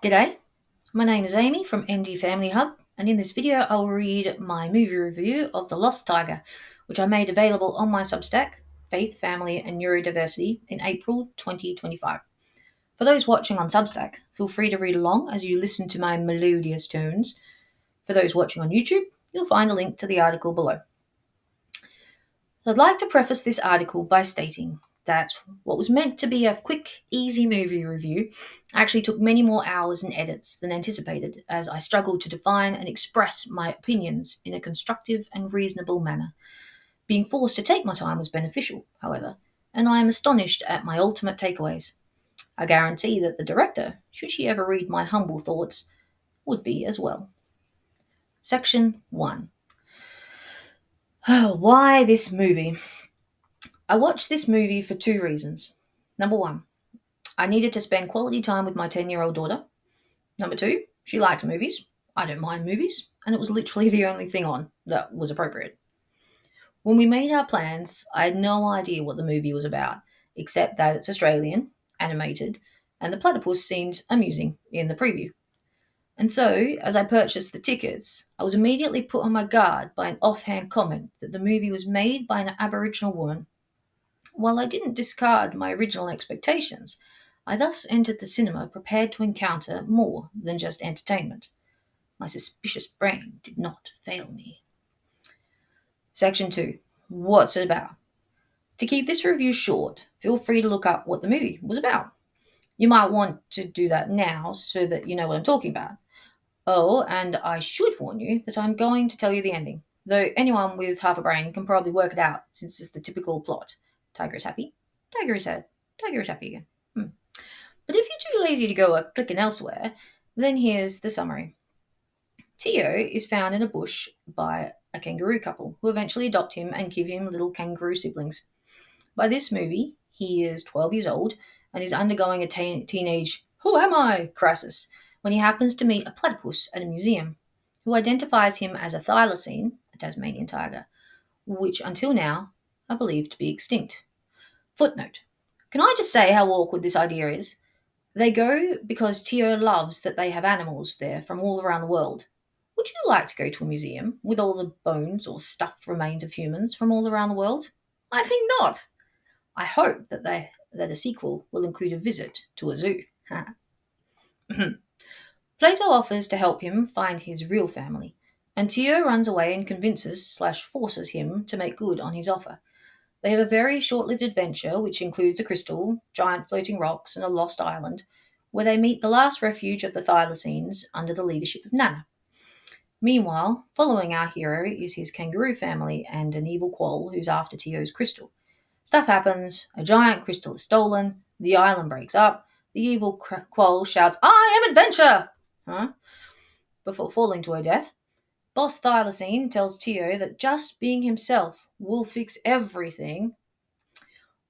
G'day, my name is Aimee from ndfamilyhub, and in this video I'll read my movie review of The Lost Tiger, which I made available on my Substack, Faith, Family and Neurodiversity, in April 2025. For those watching on Substack, feel free to read along as you listen to my melodious tones. For those watching on YouTube, you'll find a link to the article below. I'd like to preface this article by stating that what was meant to be a quick, easy movie review actually took many more hours and edits than anticipated, as I struggled to define and express my opinions in a constructive and reasonable manner. Being forced to take my time was beneficial, however, and I am astonished at my ultimate takeaways. I guarantee that the director, should she ever read my humble thoughts, would be as well. Section 1. Why this movie? I watched this movie for two reasons. Number one, I needed to spend quality time with my 10-year-old daughter. Number two, she liked movies. I don't mind movies, and it was literally the only thing on that was appropriate. When we made our plans, I had no idea what the movie was about, except that it's Australian, animated, and the platypus seemed amusing in the preview. And so, as I purchased the tickets, I was immediately put on my guard by an offhand comment that the movie was made by an Aboriginal woman. While I didn't discard my original expectations, I thus entered the cinema prepared to encounter more than just entertainment. My suspicious brain did not fail me. Section 2. What's it about? To keep this review short, feel free to look up what the movie was about. You might want to do that now so that you know what I'm talking about. Oh, and I should warn you that I'm going to tell you the ending, though anyone with half a brain can probably work it out since it's the typical plot. Tiger is happy, tiger is sad, tiger is happy again. But if you're too lazy to go clicking elsewhere, then here's the summary. Tio is found in a bush by a kangaroo couple who eventually adopt him and give him little kangaroo siblings. By this movie, he is 12 years old and is undergoing a teenage "who am I" crisis when he happens to meet a platypus at a museum, who identifies him as a thylacine, a Tasmanian tiger, which until now are believed to be extinct. Footnote. Can I just say how awkward this idea is? They go because Tio loves that they have animals there from all around the world. Would you like to go to a museum with all the bones or stuffed remains of humans from all around the world? I think not. I hope that a sequel will include a visit to a zoo. Plato offers to help him find his real family, and Tio runs away and convinces/forces him to make good on his offer. They have a very short-lived adventure, which includes a crystal, giant floating rocks, and a lost island, where they meet the last refuge of the thylacines under the leadership of Nana. Meanwhile, following our hero is his kangaroo family and an evil quoll who's after Tio's crystal. Stuff happens, a giant crystal is stolen, the island breaks up, the evil quoll shouts, "I am adventure!" Before falling to her death. Boss Thylacine tells Tio that just being himself will fix everything.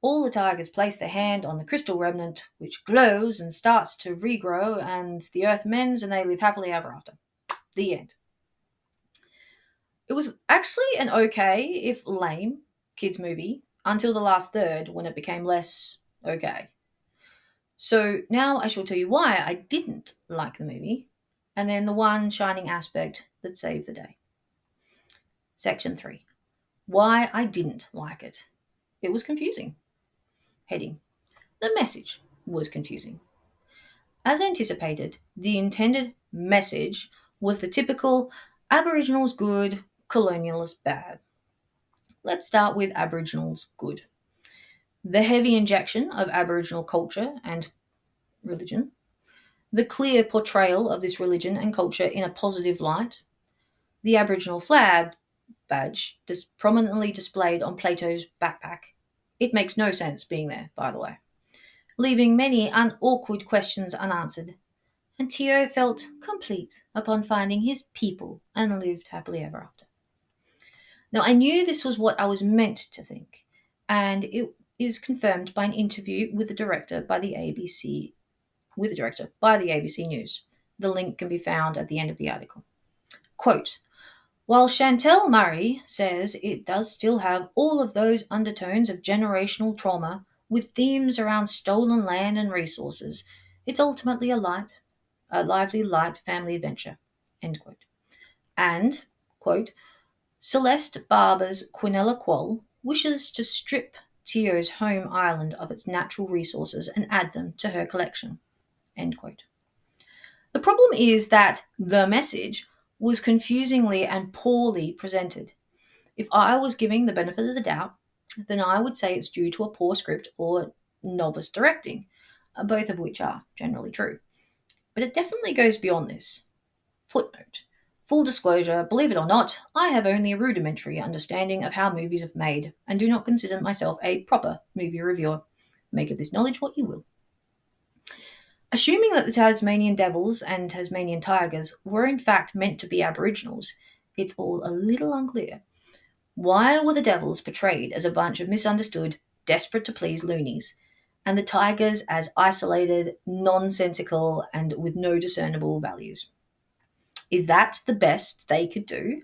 All the tigers place their hand on the crystal remnant, which glows and starts to regrow, and the earth mends and they live happily ever after. The end. It was actually an okay, if lame, kids' movie until the last third when it became less okay. So now I shall tell you why I didn't like the movie, and then the one shining aspect that saved the day. Section 3. Why I didn't like it. It was confusing. Heading. The message was confusing. As anticipated, the intended message was the typical Aboriginals good, colonialists bad. Let's start with Aboriginals good. The heavy injection of Aboriginal culture and religion, the clear portrayal of this religion and culture in a positive light, the Aboriginal flag badge prominently displayed on Plato's backpack. It makes no sense being there, by the way, leaving many awkward questions unanswered, and Tio felt complete upon finding his people and lived happily ever after. Now, I knew this was what I was meant to think, and it is confirmed by an interview with the director by the ABC News. The link can be found at the end of the article. Quote, while Chantel Murray says it does still have all of those undertones of generational trauma with themes around stolen land and resources, it's ultimately a light, a lively, light family adventure, end quote. And, quote, Celeste Barber's Quinella Quoll wishes to strip Tio's home island of its natural resources and add them to her collection, end quote. The problem is that the message was confusingly and poorly presented. If I was giving the benefit of the doubt, then I would say it's due to a poor script or novice directing, both of which are generally true. But it definitely goes beyond this. Footnote. Full disclosure, believe it or not, I have only a rudimentary understanding of how movies are made and do not consider myself a proper movie reviewer. Make of this knowledge what you will. Assuming that the Tasmanian devils and Tasmanian tigers were in fact meant to be Aboriginals, it's all a little unclear. Why were the devils portrayed as a bunch of misunderstood, desperate to please loonies, and the tigers as isolated, nonsensical, and with no discernible values? Is that the best they could do?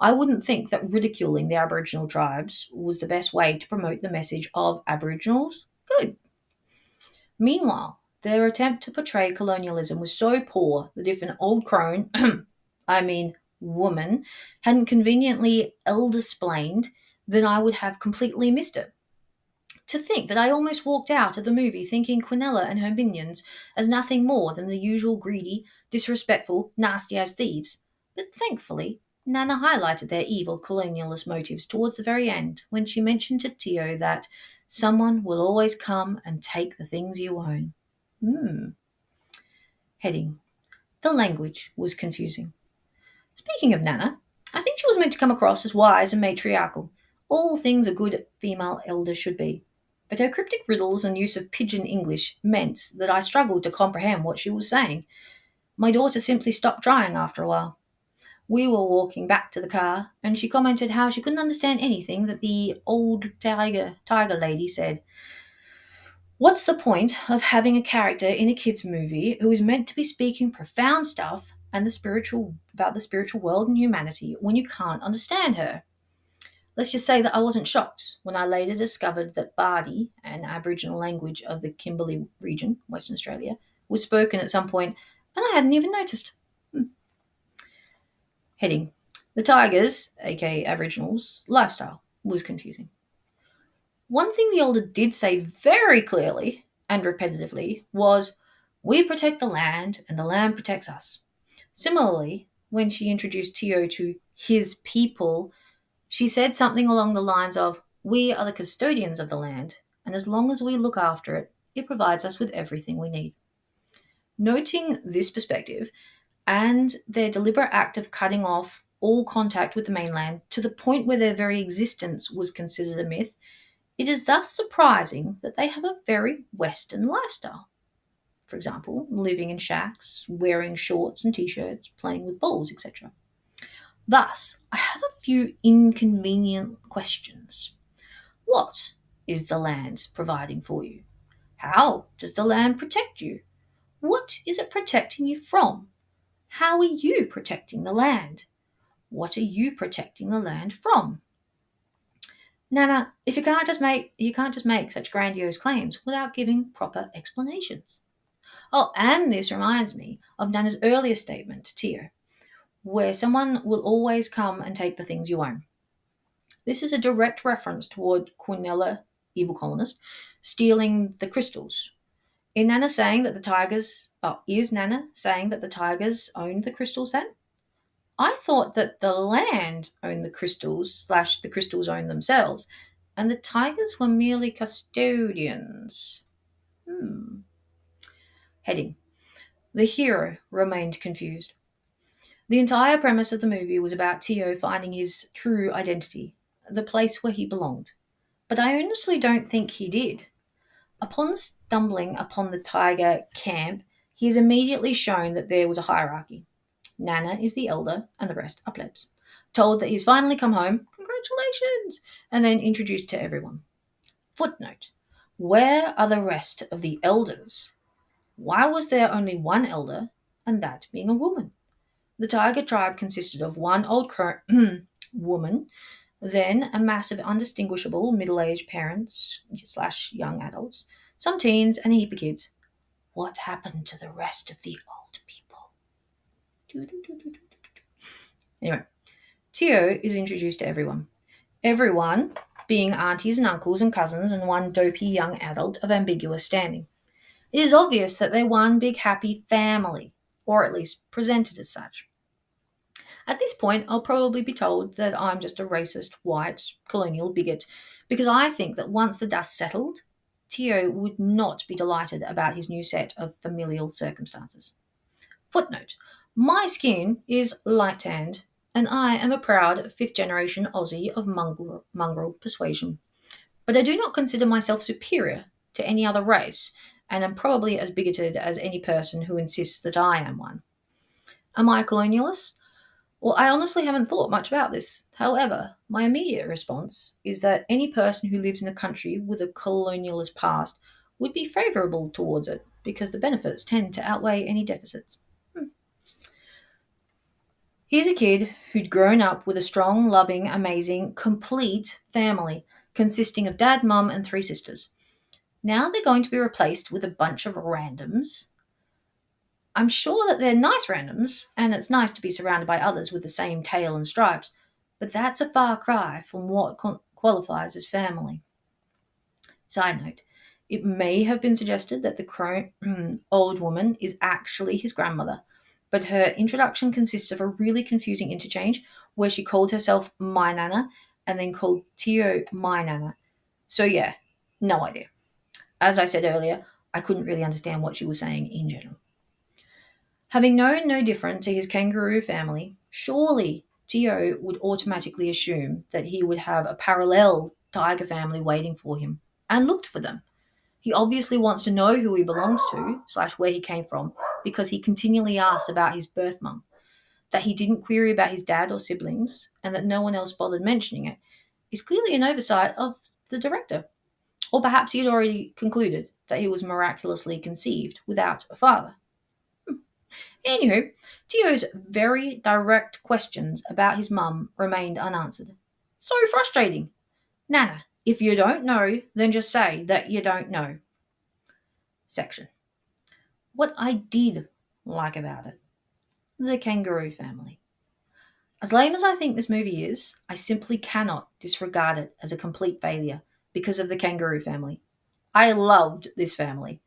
I wouldn't think that ridiculing the Aboriginal tribes was the best way to promote the message of Aboriginals. Good. Meanwhile, their attempt to portray colonialism was so poor that if an old crone, I mean woman, hadn't conveniently elder-splained, then I would have completely missed it. To think that I almost walked out of the movie thinking Quinella and her minions as nothing more than the usual greedy, disrespectful, nasty-as thieves. But thankfully, Nana highlighted their evil colonialist motives towards the very end when she mentioned to Tio that someone will always come and take the things you own. Heading. The language was confusing. Speaking of Nana, I think she was meant to come across as wise and matriarchal, all things a good female elder should be. But her cryptic riddles and use of pidgin English meant that I struggled to comprehend what she was saying. My daughter simply stopped trying after a while. We were walking back to the car, and she commented how she couldn't understand anything that the old tiger lady said. What's the point of having a character in a kids' movie who is meant to be speaking profound stuff and about the spiritual world and humanity when you can't understand her? Let's just say that I wasn't shocked when I later discovered that Bardi, an Aboriginal language of the Kimberley region, Western Australia, was spoken at some point, and I hadn't even noticed. Heading. The Tigers, aka Aboriginals, lifestyle was confusing. One thing the elder did say very clearly and repetitively was, we protect the land and the land protects us. Similarly, when she introduced Tio to his people, she said something along the lines of, we are the custodians of the land, and as long as we look after it, it provides us with everything we need. Noting this perspective and their deliberate act of cutting off all contact with the mainland to the point where their very existence was considered a myth, it is thus surprising that they have a very Western lifestyle. For example, living in shacks, wearing shorts and t-shirts, playing with balls, etc. Thus, I have a few inconvenient questions. What is the land providing for you? How does the land protect you? What is it protecting you from? How are you protecting the land? What are you protecting the land from? Nana, if you can't just make such grandiose claims without giving proper explanations. Oh, and this reminds me of Nana's earlier statement to Tio, where someone will always come and take the things you own. This is a direct reference toward Quinella, evil colonist, stealing the crystals. Is Nana saying that the tigers owned the crystals then? I thought that the land owned the crystals / the crystals owned themselves, and the tigers were merely custodians. Heading. The hero remained confused. The entire premise of the movie was about Tio finding his true identity, the place where he belonged. But I honestly don't think he did. Upon stumbling upon the tiger camp, he is immediately shown that there was a hierarchy. Nana is the elder, and the rest are plebs. Told that he's finally come home, congratulations, and then introduced to everyone. Footnote. Where are the rest of the elders? Why was there only one elder, and that being a woman? The tiger tribe consisted of one old woman, then a mass of undistinguishable middle-aged parents / young adults, some teens, and a heap of kids. What happened to the rest of the old people. Anyway, Tio is introduced to everyone. Everyone being aunties and uncles and cousins and one dopey young adult of ambiguous standing. It is obvious that they're one big happy family, or at least presented as such. At this point, I'll probably be told that I'm just a racist, white, colonial bigot, because I think that once the dust settled, Tio would not be delighted about his new set of familial circumstances. Footnote: my skin is light tanned, and I am a proud fifth generation Aussie of mongrel persuasion. But I do not consider myself superior to any other race, and am probably as bigoted as any person who insists that I am one. Am I a colonialist? Well, I honestly haven't thought much about this. However, my immediate response is that any person who lives in a country with a colonialist past would be favourable towards it because the benefits tend to outweigh any deficits. Here's a kid who'd grown up with a strong, loving, amazing, complete family consisting of dad, mum, and three sisters. Now they're going to be replaced with a bunch of randoms. I'm sure that they're nice randoms, and it's nice to be surrounded by others with the same tail and stripes, but that's a far cry from what qualifies as family. Side note, it may have been suggested that the old woman is actually his grandmother, but her introduction consists of a really confusing interchange where she called herself my nana and then called Tio my nana. So yeah, no idea. As I said earlier, I couldn't really understand what she was saying in general. Having known no different to his kangaroo family, surely Tio would automatically assume that he would have a parallel tiger family waiting for him, and looked for them. He obviously wants to know who he belongs to, / where he came from, because he continually asks about his birth mum. That he didn't query about his dad or siblings, and that no one else bothered mentioning it, is clearly an oversight of the director. Or perhaps he had already concluded that he was miraculously conceived without a father. Anywho, Tio's very direct questions about his mum remained unanswered. So frustrating. Nana, if you don't know, then just say that you don't know. Section. What I did like about it. The kangaroo family. As lame as I think this movie is, I simply cannot disregard it as a complete failure because of the kangaroo family. I loved this family.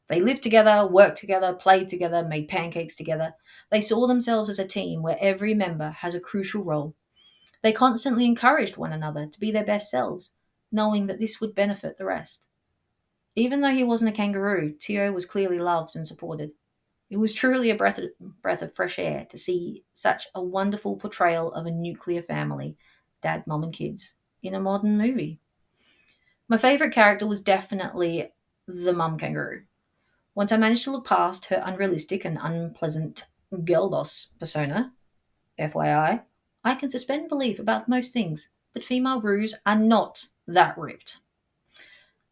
They lived together, worked together, played together, made pancakes together. They saw themselves as a team where every member has a crucial role. They constantly encouraged one another to be their best selves, knowing that this would benefit the rest. Even though he wasn't a kangaroo, Tio was clearly loved and supported. It was truly a breath of fresh air to see such a wonderful portrayal of a nuclear family, dad, mom, and kids, in a modern movie. My favourite character was definitely the mum kangaroo. Once I managed to look past her unrealistic and unpleasant girl boss persona, FYI, I can suspend belief about most things, but female roos are not that ripped.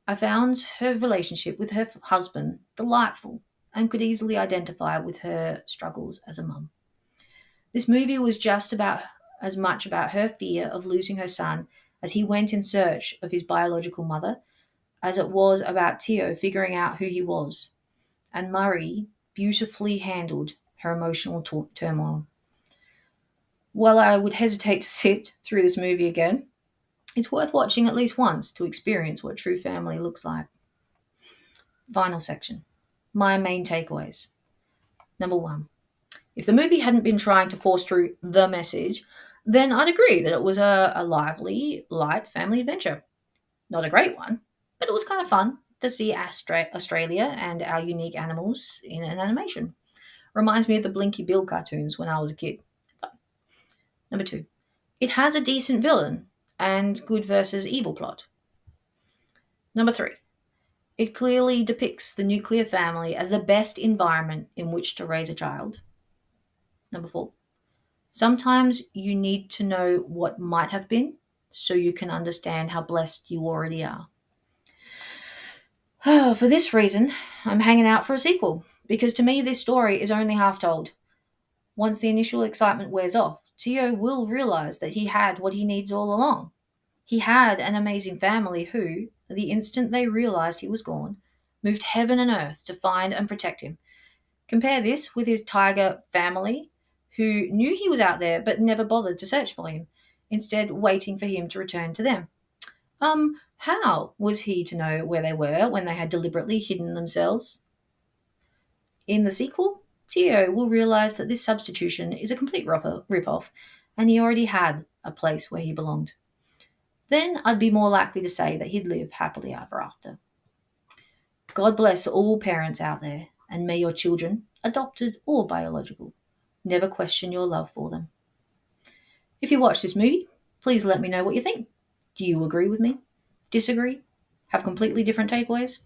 I found her relationship with her husband delightful and could easily identify with her struggles as a mum. This movie was just about as much about her fear of losing her son as he went in search of his biological mother as it was about Tio figuring out who he was. And Murray beautifully handled her emotional turmoil. While I would hesitate to sit through this movie again, it's worth watching at least once to experience what true family looks like. Final section. My main takeaways. Number 1. If the movie hadn't been trying to force through the message, then I'd agree that it was a lively, light family adventure. Not a great one, but it was kind of fun to see Australia and our unique animals in an animation. Reminds me of the Blinky Bill cartoons when I was a kid. Number 2. It has a decent villain and good versus evil plot. Number 3. It clearly depicts the nuclear family as the best environment in which to raise a child. Number 4. Sometimes you need to know what might have been so you can understand how blessed you already are. For this reason, I'm hanging out for a sequel, because to me this story is only half told. Once the initial excitement wears off, Tio will realise that he had what he needed all along. He had an amazing family who, the instant they realised he was gone, moved heaven and earth to find and protect him. Compare this with his tiger family, who knew he was out there but never bothered to search for him, instead waiting for him to return to them. How was he to know where they were when they had deliberately hidden themselves? In the sequel, Tio will realize that this substitution is a complete rip-off, and he already had a place where he belonged. Then I'd be more likely to say that he'd live happily ever after. God bless all parents out there, and may your children, adopted or biological, never question your love for them. If you watch this movie, please let me know what you think. Do you agree with me? Disagree? Have completely different takeaways?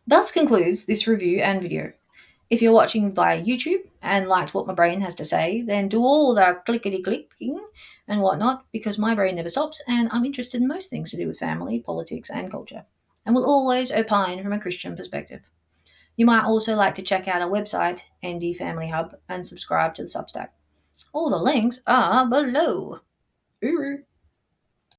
Thus concludes this review and video. If you're watching via YouTube and liked what my brain has to say, then do all the clickety clicking and whatnot, because my brain never stops and I'm interested in most things to do with family, politics, and culture, and will always opine from a Christian perspective. You might also like to check out our website, ndfamilyhub, and subscribe to the Substack. All the links are below. Uru.